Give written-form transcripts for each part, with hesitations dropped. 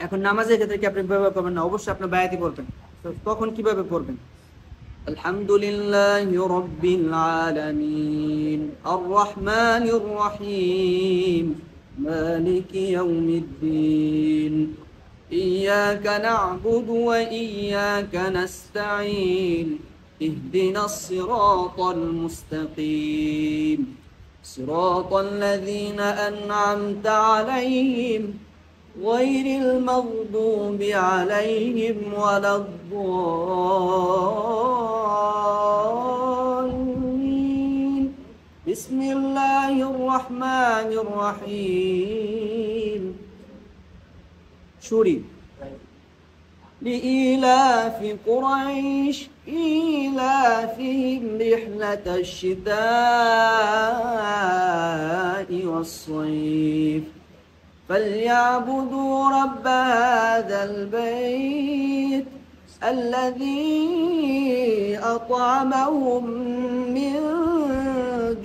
এখন নামাজের ক্ষেত্রে কি আপনি ব্যবহার করবেন না? অবশ্যই আপনি বায়াতি পড়বেন। তো তখন কিভাবে পড়বেন? আলহামদুলিল্লাহি রাব্বিল আলামিন আর রহমানির রহিম মালিকি ইয়াউমিদ্দিন ইয়াকা না'বুদু ওয়া ইয়াকা নাস্তাঈন ইহদিনাস সিরাতাল মুস্তাকিম সিরাতাল লাযীনা আন'আমতা আলাইহিম غير المغضوب عليهم ولا الضالين بسم الله الرحمن الرحيم شوري لإيلاف قريش إيلافهم رحلة الشتاء والصيف فليعبدوا رب هذا البيت الذي أطعمهم من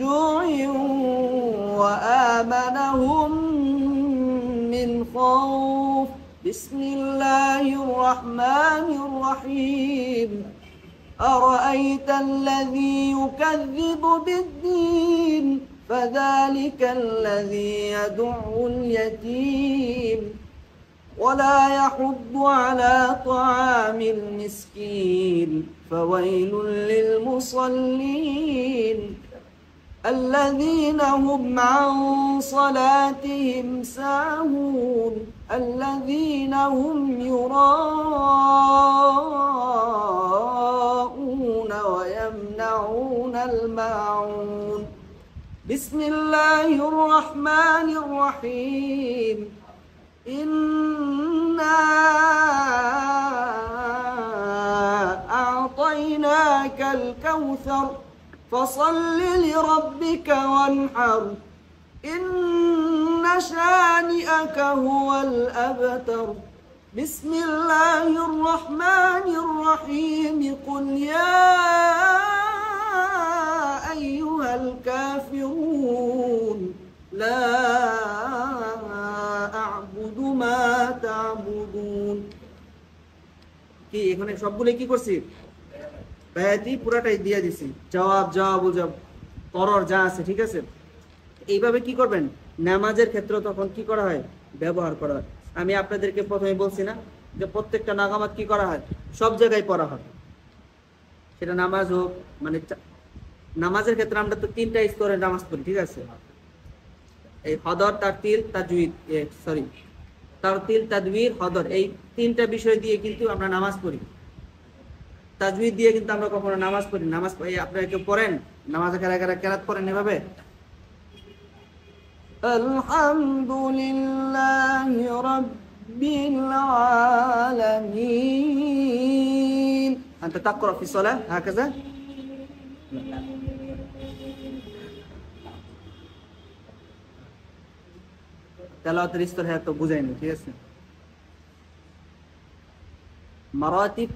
جوع وآمنهم من خوف بسم الله الرحمن الرحيم أرأيت الذي يكذب بالدين فذلك الذي يدع اليتيم ولا يحض على طعام المسكين فويل للمصلين الذين هم عن صلاتهم ساهون الذين هم يراءون ويمنعون الماعون بسم الله الرحمن الرحيم إنا أعطيناك الكوثر فصل لربك وانحر إن شانئك هو الأبتر بسم الله الرحمن الرحيم قل يا أيها الكافرون لا أعبد ما تعبدون কি এখানে সবগুলো কি করছি? বায়াতি পুরাটাই দিয়ে দিছি, জবাব করর যা আছে, ঠিক আছে? এইভাবে কি করবেন? নামাজের ক্ষেত্রে তখন কি করা হয়? ব্যবহার করা হয়। আমি আপনাদেরকে প্রথমে বলছি না যে প্রত্যেকটা নাগামাত কি করা হয়? সব জায়গায় পড়া হয়। সেটা নামাজ হোক, মানে নামাজের ক্ষেত্রে আমরা তো তিনটা স্তরে নামাজ পড়ি, ঠিক আছে? এই হদর, তারতিল, তাজউইদ, তারতিল, তাদবীর, হদর, এই তিনটা বিষয় দিয়ে কিন্তু আমরা নামাজ পড়ি। তাজউইদ দিয়ে কিন্তু আমরা কখনো নামাজ পড়ি। নামাজ আপনারা কেউ পড়েন? নামাজে কেরাত পড়েন এভাবে? আলহামদুলিল্লাহি রাব্বিল আলামিন আনতা তাকরা ফি সালাহ হাকাযা। তেলাওয়াতের স্তর হ্যাঁ তো বুঝাইনি, ঠিক আছে? মারাতিব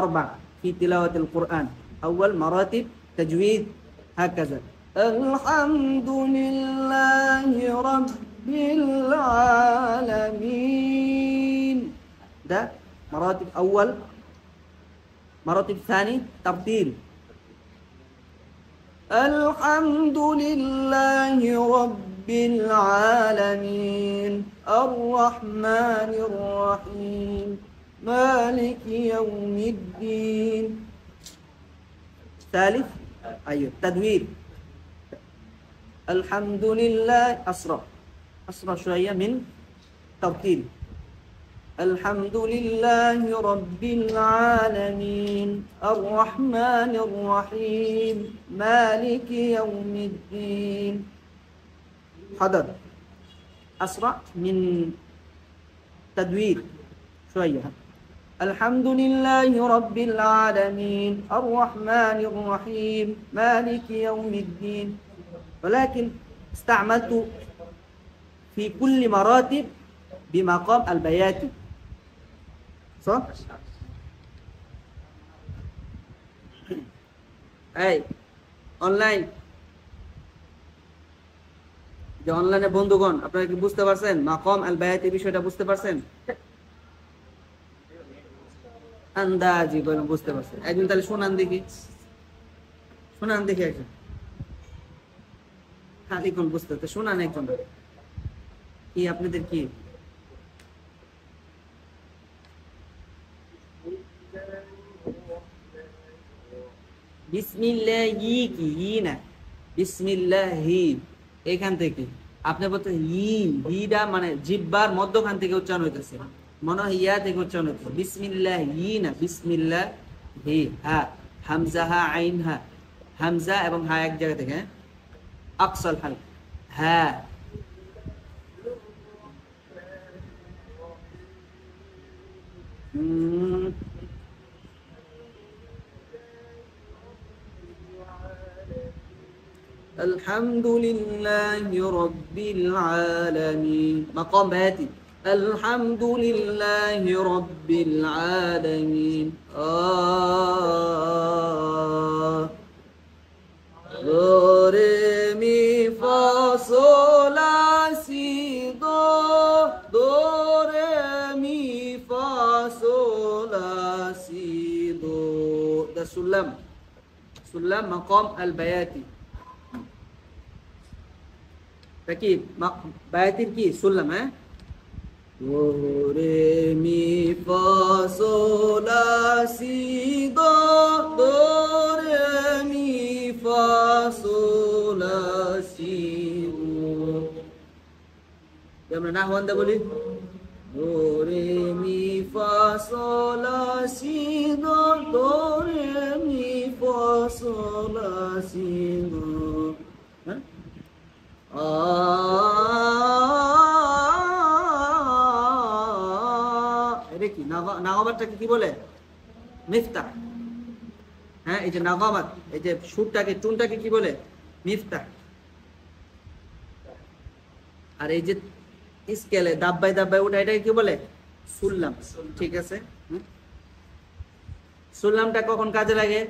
আরবা في تلاوة القرآن. أول مراتب تجويد هكذا الحمد لله رب العالمين، ده مراتب أول. مراتب ثاني ترتيل الحمد لله رب العالمين الرحمن الرحيم مالك يوم الدين. ثالث أيوه تدوير الحمد لله أسرع شوية من ترتيل الحمد لله رب العالمين الرحمن الرحيم مالك يوم الدين. حضر أسرع من تدوير شوية الحمد لله رب العالمين الرحمن الرحيم مالك يوم الدين، ولكن استعملت في كل مراتب بمقام البياتي، صح؟ أي অনলাইন, যে অনলাইনে বন্ধুগণ আপনারা কি বুঝতে পারছেন? মাকাম আল বায়াতি বিষয়টা বুঝতে পারছেন? আন্দাজি বলেন, বুঝতে পারছেন। একজন তাহলে শোনান দেখি, শোনান দেখি একজন, খালি কোন বুঝতে পারছে, শোনান একজন। কি আপনাদের কি বিসমিল্লাহি, কি ই না বিসমিল্লাহি, এখান থেকে আপনি বলতে হিটা মানে জিব্বার মধ্যখান থেকে উচ্চারণ হইতেছে, মনে হয় ইয়া থেকে উচ্চারণ হইতেছে। বিসমিল্লাহি না বিসমিল্লাহ হি, হা হামজা হা আইন হা, হামজা এবং হা এক জায়গা থেকে, আকসাল হাল, হ্যাঁ الحمد لله رب العالمين مقام باتي الحمد لله رب العالمين دو ري مي فا صول لا سي دو، دو ري مي فا صول لا سي دو، ده سلم، سلم مقام البياتي কি বায়াতির কি সুল্লাম, হ্যাঁ দো রে মি ফা সোল লা সি দো, দো রে মি ফা সোল লা সি দো। আমরা না হওয়ান্দা বলি দো রে মি ফা সোল লা সি দো, দো রে মি ফা সোল লা সি দো, হ্যাঁ এটা কি নাগামাতটাকে কি বলে, মিফতাহ। হ্যাঁ এই যে নাগামাত, এই যে সুরটাকে টুনটাকে কি বলে, মিফতাহ। আর এই যে স্কেলে দাব্বাই দাব্বাই ওটা এটাকে কি বলে, সুল্লাম। ঠিক আছে, সুল্লামটা কখন কাজে লাগে,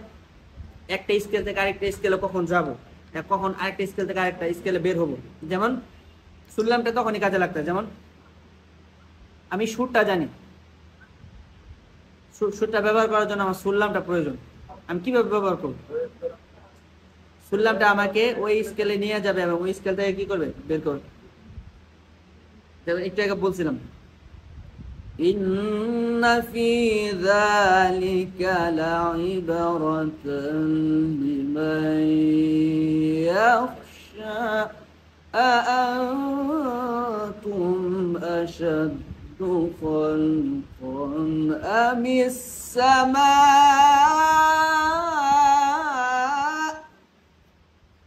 একটা স্কেল থেকে আরেকটা স্কেলে কখন যাব, কখন আরেকটা স্কেল থেকে আরেকটা স্কেলে বের হবো, যেমন সুল্লামটা তখনই কাজে লাগতো। যেমন আমি সুরটা জানি, সুরটা ব্যবহার করার জন্য আমার সুল্লামটা প্রয়োজন। আমি কিভাবে ব্যবহার করব, সুল্লামটা আমাকে ওই স্কেলে নিয়ে যাবে এবং ওই স্কেল থেকে কি করবে, বের করবে। যেমন একটু আগে বলছিলাম ইন্না ফি যালিকা লাইবারাতান লিমান ইয়াখশা আআনতুম আশাদ্দু খালকান আমিস সামা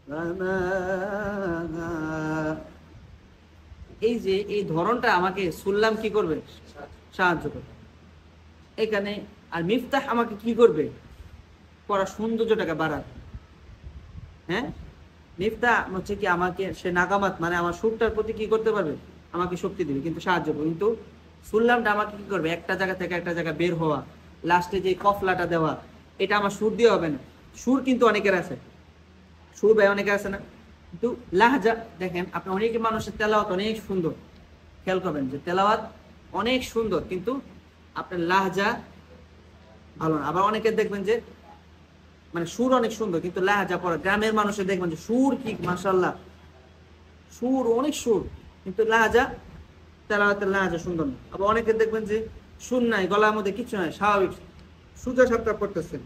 বানাহা। এই যে এই ধরনটা আমাকে সুল্লাম কি করবে, সাহায্য করবে এখানে। আর মিফতাহ আমাকে কি করবে, পড়া সৌন্দর্যটাকে বাড়াবে। হ্যাঁ মিফতাহ হচ্ছে কি আমাকে সে নাগামাত মানে আমার সুরটার প্রতি কি করতে পারবে, আমাকে শক্তি দিবে, কিন্তু সাহায্য করবে। কিন্তু সুল্লামটা আমাকে কি করবে, একটা জায়গা থেকে একটা জায়গা বের হওয়া, লাস্টে যে কফলাটা দেওয়া, এটা আমার সুর দিয়ে হবে না। সুর কিন্তু অনেকের আছে, সুর ভাই অনেকের আছে না, কিন্তু লাহজা দেখেন আপনি, অনেক মানুষের তেলাওয়াত অনেক সুন্দর, খেয়াল করবেন যে তেলাওয়াত অনেক সুন্দর, কিন্তু আপনার লাহজা ভালো না। আবার অনেকে দেখবেন যে মানে সুর অনেক সুন্দর কিন্তু লাহজা পড়া, গ্রামের মানুষের দেখবেন যে সুর কি মাশাআল্লাহ, সুর অনেক সুর, কিন্তু লাহজা তেলাওয়াতের লাহজা সুন্দর না। আবার অনেকে দেখবেন যে সুর নাই, গলার মধ্যে কিছু নাই, স্বাভাবিক সুজা সাপটা পড়তেছেন।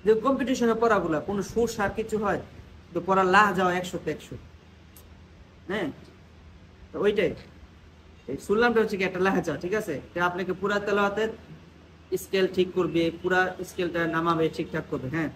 যে কম্পিটিশনে পড়াগুলা কোনো সুর সার কিছু হয়, তো পড়ার লাহজাও 100তে 100। হ্যাঁ তো ওইটাই এই সুল্লামটা হচ্ছে কি একটা লাহজা, ঠিক আছে, এটা আপনাকে পুরা তেলাওয়াতের স্কেল ঠিক করবে, পুরা স্কেলটা নামাবে, ঠিকঠাক করবে। হ্যাঁ